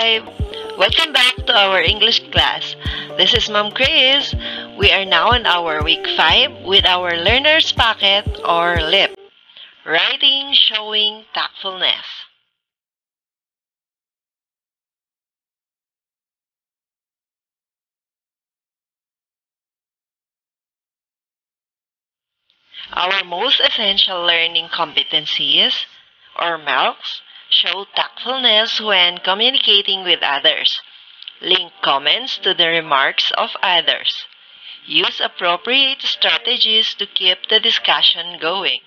5. Welcome back to our English class. This is Ma'am Chris. We are now in our week 5 with our learner's packet or LIP. Writing showing tactfulness. Our most essential learning competencies, or MELCs, show tactfulness when communicating with others. Link comments to the remarks of others. Use appropriate strategies to keep the discussion going.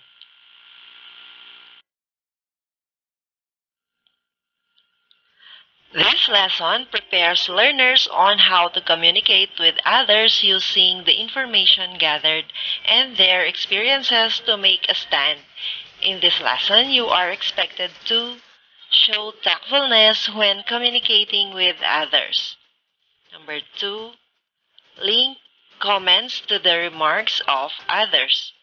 This lesson prepares learners on how to communicate with others using the information gathered and their experiences to make a stand. In this lesson, you are expected to show tactfulness when communicating with others. Number 2, link comments to the remarks of others.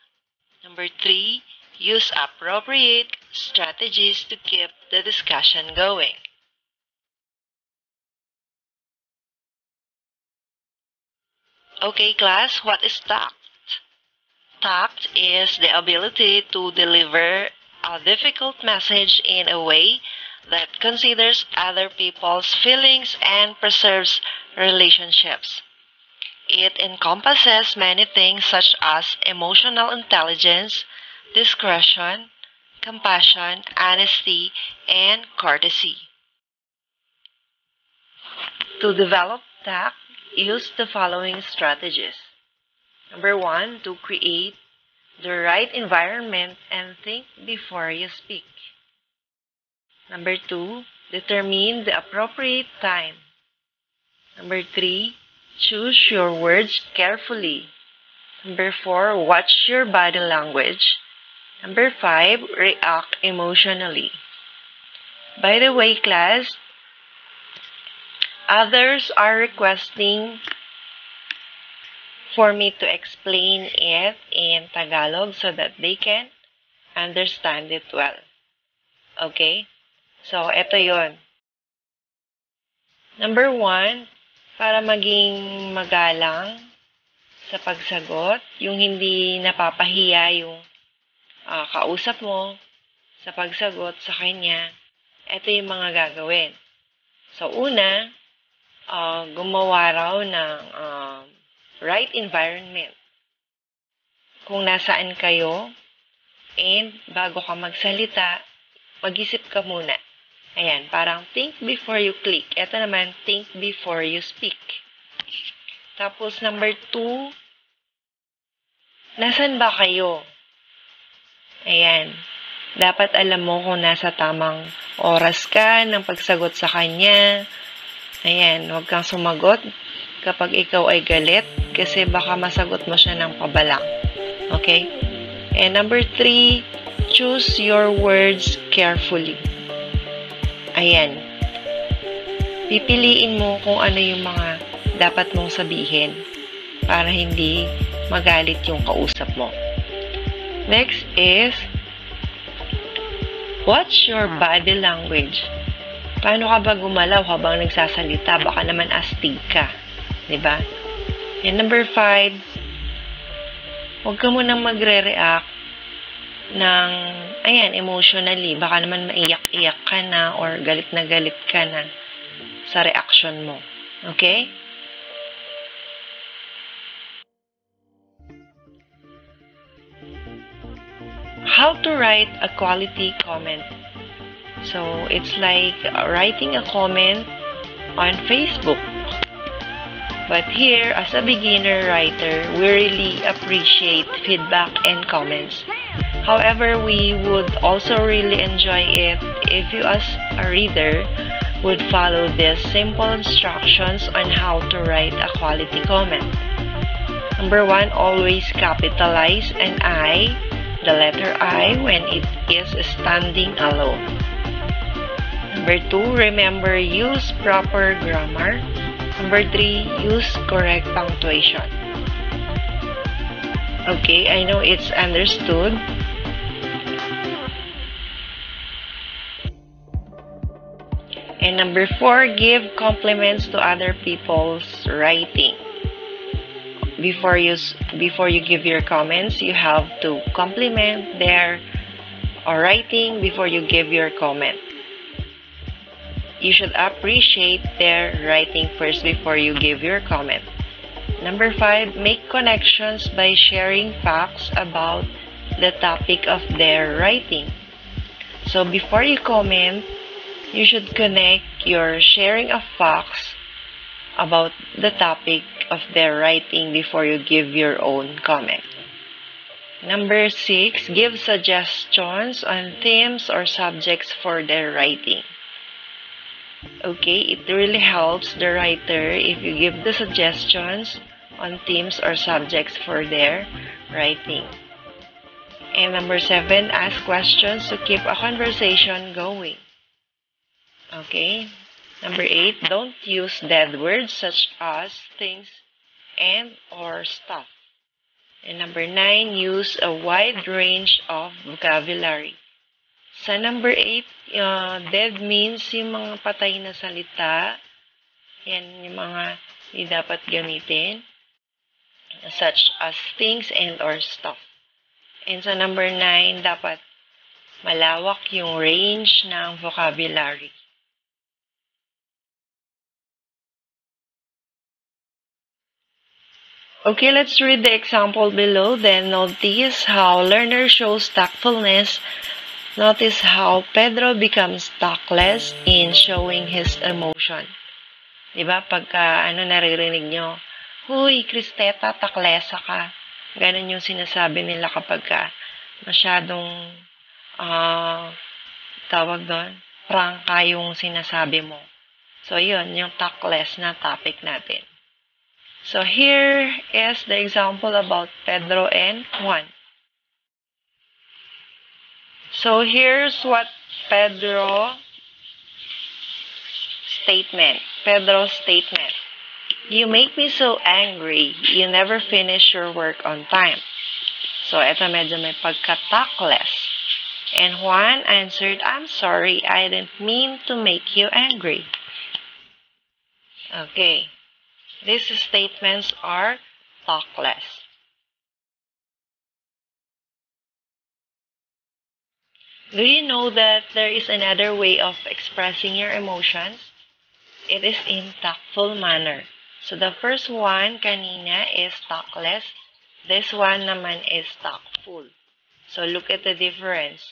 Number 3, use appropriate strategies to keep the discussion going. Okay, class, what is tact? Tact is the ability to deliver a difficult message in a way that considers other people's feelings and preserves relationships. It encompasses many things such as emotional intelligence, discretion, compassion, honesty, and courtesy. To develop tact, use the following strategies. Number 1, to create the right environment and think before you speak. Number 2, determine the appropriate time. Number 3, choose your words carefully. Number 4, watch your body language. Number 5, react emotionally. By the way, class, others are requesting for me to explain it in Tagalog so that they can understand it well. Okay? So, ito yon. Number 1, para maging magalang sa pagsagot, yung hindi napapahiya yung kausap mo sa pagsagot sa kanya, ito yung mga gagawin. So, una, gumawa raw ng right environment. Kung nasaan kayo, and bago ka magsalita, mag-isip ka muna. Ayan, parang think before you click. Ito naman, think before you speak. Tapos, number 2, nasan ba kayo? Ayan, dapat alam mo kung nasa tamang oras ka ng pagsagot sa kanya. Ayan, huwag kang sumagot kapag ikaw ay galit kasi baka masagot mo siya ng pabalang. Okay? And number 3, choose your words carefully. Ayan. Pipiliin mo kung ano yung mga dapat mong sabihin para hindi magalit yung kausap mo. Next is, watch your body language. Paano ka ba gumalaw habang nagsasalita? Baka naman astig ka. Diba? And number 5, huwag ka munang magre-react ng, emotionally. Baka naman maiyak-iyak ka na or galit ka na sa reaction mo. Okay? How to write a quality comment. So, it's like writing a comment on Facebook. But here, as a beginner writer, we really appreciate feedback and comments. However, we would also really enjoy it if you as a reader would follow these simple instructions on how to write a quality comment. Number 1, always capitalize an I, the letter I, when it is standing alone. Number 2, remember, use proper grammar. Number 3, use correct punctuation. Okay, I know it's understood. And number 4, give compliments to other people's writing. Before you give your comments, you have to compliment their writing before you give your comment. You should appreciate their writing first before you give your comment. Number 5, make connections by sharing facts about the topic of their writing. So before you comment, you should connect your sharing of facts about the topic of their writing before you give your own comment. Number 6, give suggestions on themes or subjects for their writing. Okay, it really helps the writer if you give the suggestions on themes or subjects for their writing. And number 7, ask questions to keep a conversation going. Okay. Number 8, don't use dead words such as things and or stuff. And number 9, use a wide range of vocabulary. Sa number 8, dead means yung mga patay na salita. Yan yung mga hindi dapat gamitin. Such as things and or stuff. And sa number 9, dapat malawak yung range ng vocabulary. Okay, let's read the example below. Then notice how learner shows tactfulness. Notice how Pedro becomes tactless in showing his emotion. Diba? Pagka naririnig nyo, "Huy, Cristeta, taklesa ka." Ganun yung sinasabi nila kapag masyadong, tawag doon, prangka yung sinasabi mo. So, yun, yung tactless na topic natin. So, here is the example about Pedro and Juan. So, here's what Pedro's statement. You make me so angry. You never finish your work on time. So, eto medyo may pagka-tactless. And Juan answered, I'm sorry, I didn't mean to make you angry. Okay. These statements are tactless. Do you know that there is another way of expressing your emotions? It is in tactful manner. So the first one kanina is tactless. This one naman is tactful. So look at the difference.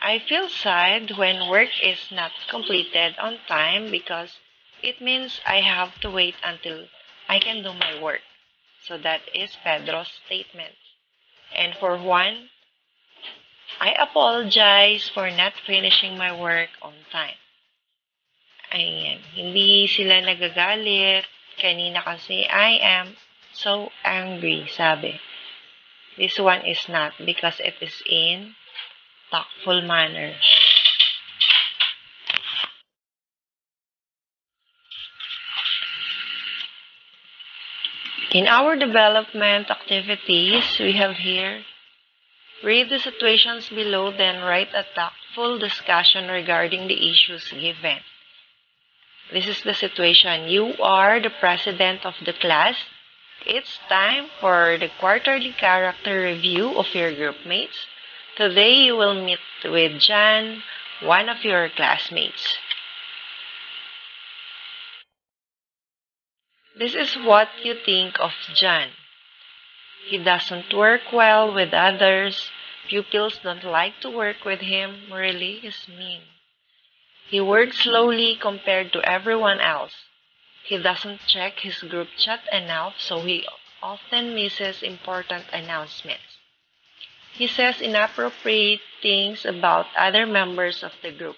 I feel sad when work is not completed on time because it means I have to wait until I can do my work. So that is Pedro's statement. And for Juan, I apologize for not finishing my work on time. Ayan. Hindi sila nagagalit. Kanina kasi, I am so angry, sabi. This one is not because it is in tactful manner. In our development activities, we have here, read the situations below, then write a tactful discussion regarding the issues given. This is the situation. You are the president of the class. It's time for the quarterly character review of your group mates. Today, you will meet with John, one of your classmates. This is what you think of John. He doesn't work well with others. Pupils don't like to work with him. Really, he's mean. He works slowly compared to everyone else. He doesn't check his group chat enough, so he often misses important announcements. He says inappropriate things about other members of the group.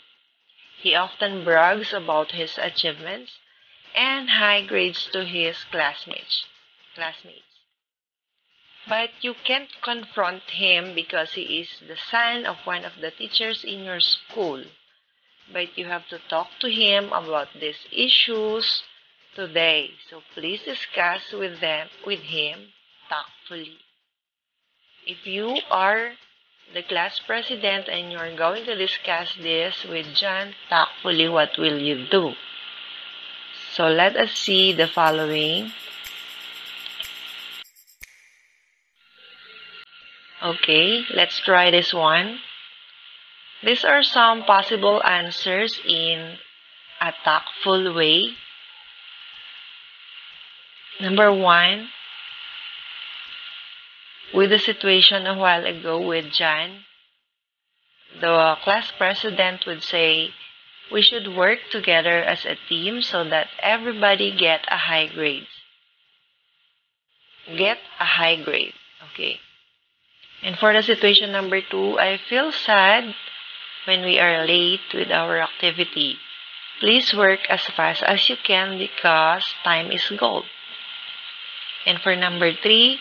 He often brags about his achievements and high grades to his classmates. But you can't confront him because he is the son of one of the teachers in your school. But you have to talk to him about these issues today. So please discuss with him tactfully. If you are the class president and you're going to discuss this with John tactfully, what will you do? So let us see the following. Okay, let's try this one. These are some possible answers in a tactful way. Number 1, with the situation a while ago with John, the class president would say, we should work together as a team so that everybody get a high grade. Get a high grade. Okay. And for the situation number 2, I feel sad when we are late with our activity. Please work as fast as you can because time is gold. And for number 3,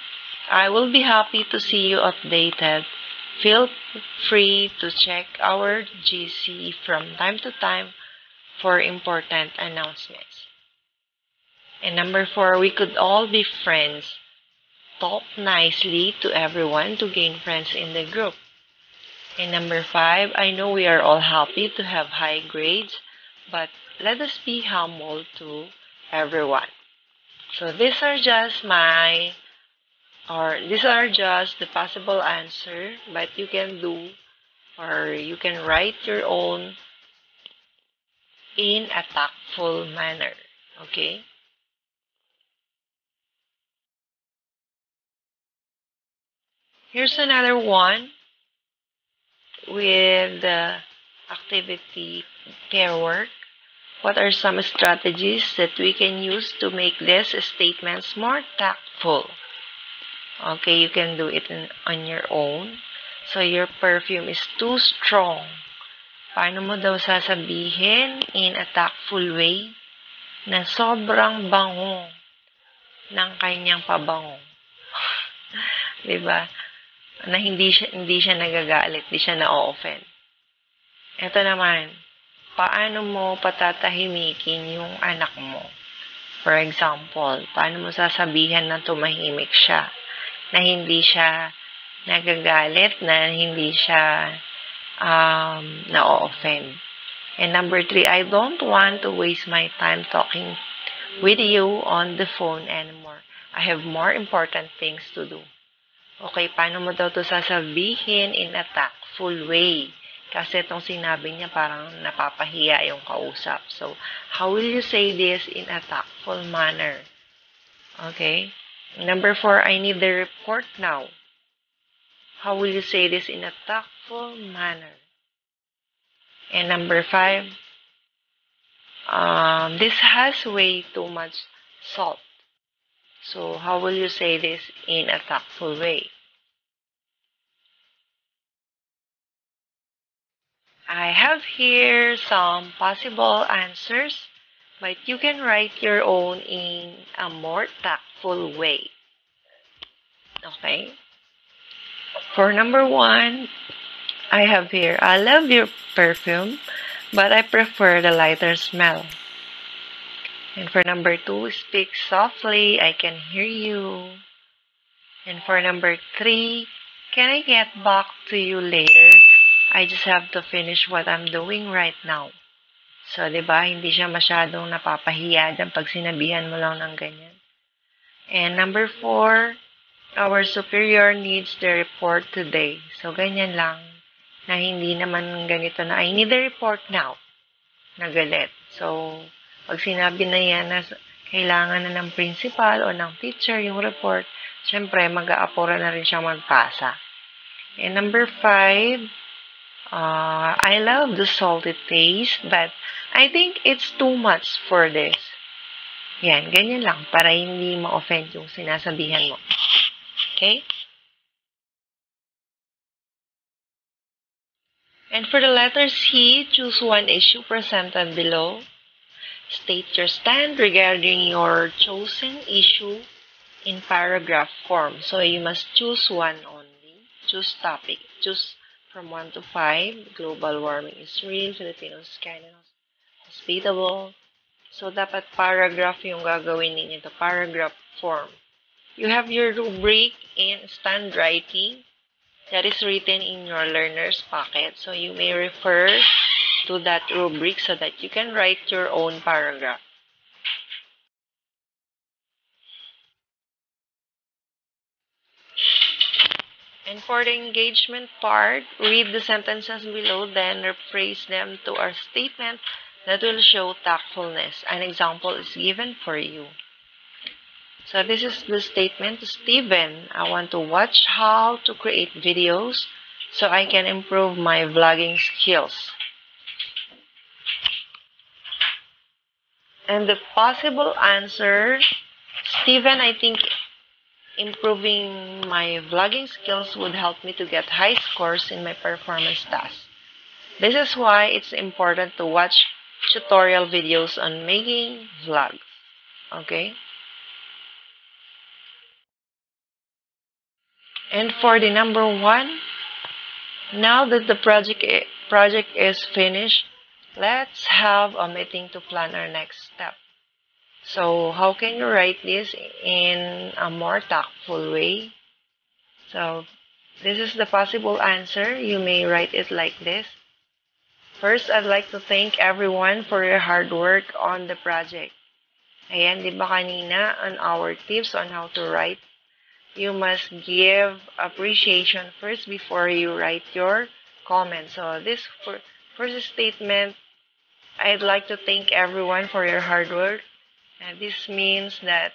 I will be happy to see you updated. Feel free to check our GC from time to time for important announcements. And number 4, we could all be friends. Talk nicely to everyone to gain friends in the group. And number 5, I know we are all happy to have high grades, but let us be humble to everyone. So these are just the possible answer, but you can do, or you can write your own in a tactful manner. Okay? Here's another one with the activity pair work. What are some strategies that we can use to make these statements more tactful? Okay, you can do it on your own. So, your perfume is too strong. Paano mo daw sasabihin in a tactful way na sobrang bango ng kanyang pabango? Diba? Na hindi siya nagagalit, hindi siya na-offend. Ito naman, paano mo patatahimikin yung anak mo? For example, paano mo sasabihan na tumahimik siya? Na hindi siya nagagalit, na hindi siya na-offend. And number 3, I don't want to waste my time talking with you on the phone anymore. I have more important things to do. Okay, paano mo daw to sasabihin in a tactful way? Kasi itong sinabi niya parang napapahiya yung kausap. So, how will you say this in a tactful manner? Okay? Number 4, I need the report now. How will you say this in a tactful manner? And number 5, this has way too much salt. So, how will you say this in a tactful way? I have here some possible answers, but you can write your own in a more tactful way. Okay? For number 1, I have here, I love your perfume, but I prefer the lighter smell. And for number 2, speak softly, I can hear you. And for number 3, can I get back to you later? I just have to finish what I'm doing right now. So, diba, hindi siya masyadong napapahiya dyan pag sinabihan mo lang ng ganyan. And number 4, our superior needs the report today. So, ganyan lang, na hindi naman ganito na, I need the report now, na galit. So, pag sinabi na yan na kailangan na ng principal o ng teacher yung report, syempre, mag-aapura na rin siyang magpasa. And number 5, I love the salty taste, but I think it's too much for this. Yan, ganyan lang, para hindi ma-offend yung sinasabihan mo. Okay? And for the letter C, choose one issue presented below. State your stand regarding your chosen issue in paragraph form. So, you must choose one only. Choose topic. Choose from 1 to 5. Global warming is real. Filipinos kind and hospitable. So, dapat paragraph yung gagawin ninyo. Ito, paragraph form. You have your rubric in stand writing. that is written in your learner's packet. So you may refer to that rubric so that you can write your own paragraph. And for the engagement part, read the sentences below, then rephrase them to a statement that will show tactfulness. An example is given for you. So this is the statement. Steven, I want to watch how to create videos so I can improve my vlogging skills. And the possible answer, Steven, I think improving my vlogging skills would help me to get high scores in my performance tasks. This is why it's important to watch tutorial videos on making vlogs. Okay? And for the number 1, now that the project is finished, let's have a meeting to plan our next step. So how can you write this in a more tactful way? So this is the possible answer. You may write it like this. First, I'd like to thank everyone for your hard work on the project. Ayan, di ba kanina on our tips on how to write, you must give appreciation first before you write your comment. So this first statement, I'd like to thank everyone for your hard work. And this means that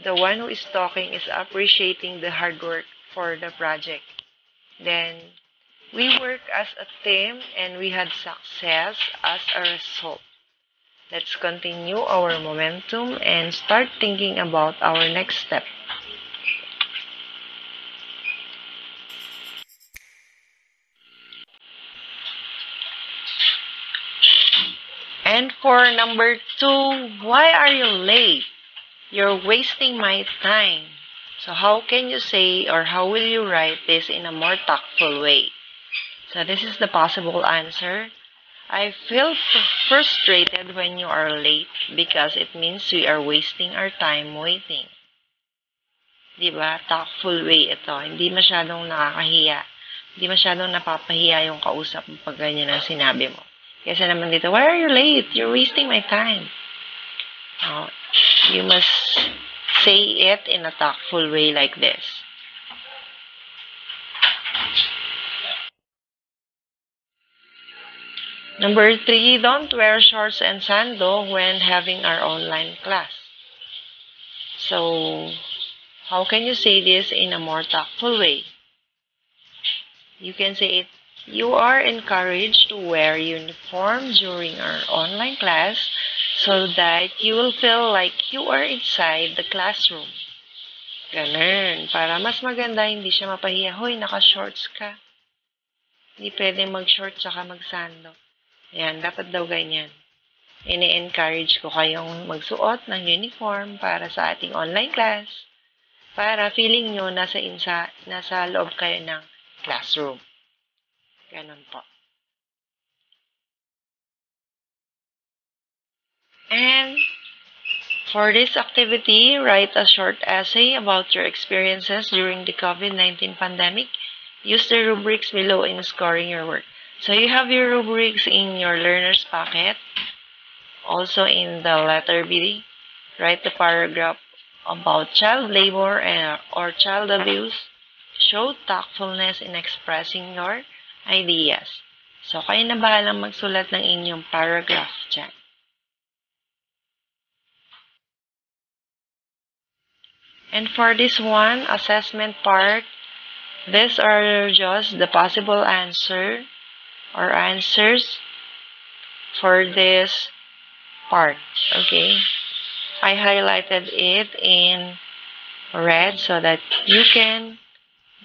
the one who is talking is appreciating the hard work for the project. Then, we work as a team and we had success as a result. Let's continue our momentum and start thinking about our next step. And for number 2, why are you late? You're wasting my time. So how can you say or how will you write this in a more tactful way? So this is the possible answer. I feel frustrated when you are late because it means we are wasting our time waiting. Diba? Tactful way ito. Hindi masyadong nakakahiya. Hindi masyadong napapahiya yung kausap mo pag ganyan ang sinabi mo. Kasi naman dito, why are you late? You're wasting my time. You must say it in a tactful way like this. Number 3, don't wear shorts and sandal when having our online class. So, how can you say this in a more tactful way? You can say it, you are encouraged to wear uniform during our online class so that you will feel like you are inside the classroom. Ganun. Para mas maganda, hindi siya mapahiya. Hoy, naka-shorts ka. Hindi pwede mag-short tsaka mag-sando. Yan, dapat daw ganyan. Ini-encourage ko kayong magsuot ng uniform para sa ating online class. Para feeling nyo nasa loob kayo ng classroom. Ganun po. And for this activity, write a short essay about your experiences during the COVID-19 pandemic. Use the rubrics below in scoring your work. So you have your rubrics in your learner's packet. Also in the letter B, write the paragraph about child labor or child abuse. Show tactfulness in expressing your ideas. So kayo na bahalang magsulat ng inyong paragraph dyan. And for this one, assessment part, these are just the possible answers for this part. Okay, I highlighted it in red so that you can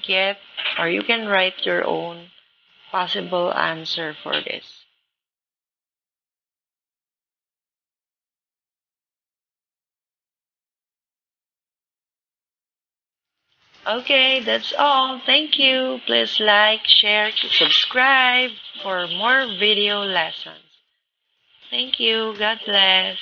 get or you can write your own possible answer for this. Okay, that's all. Thank you. Please like, share, subscribe for more video lessons. Thank you. God bless.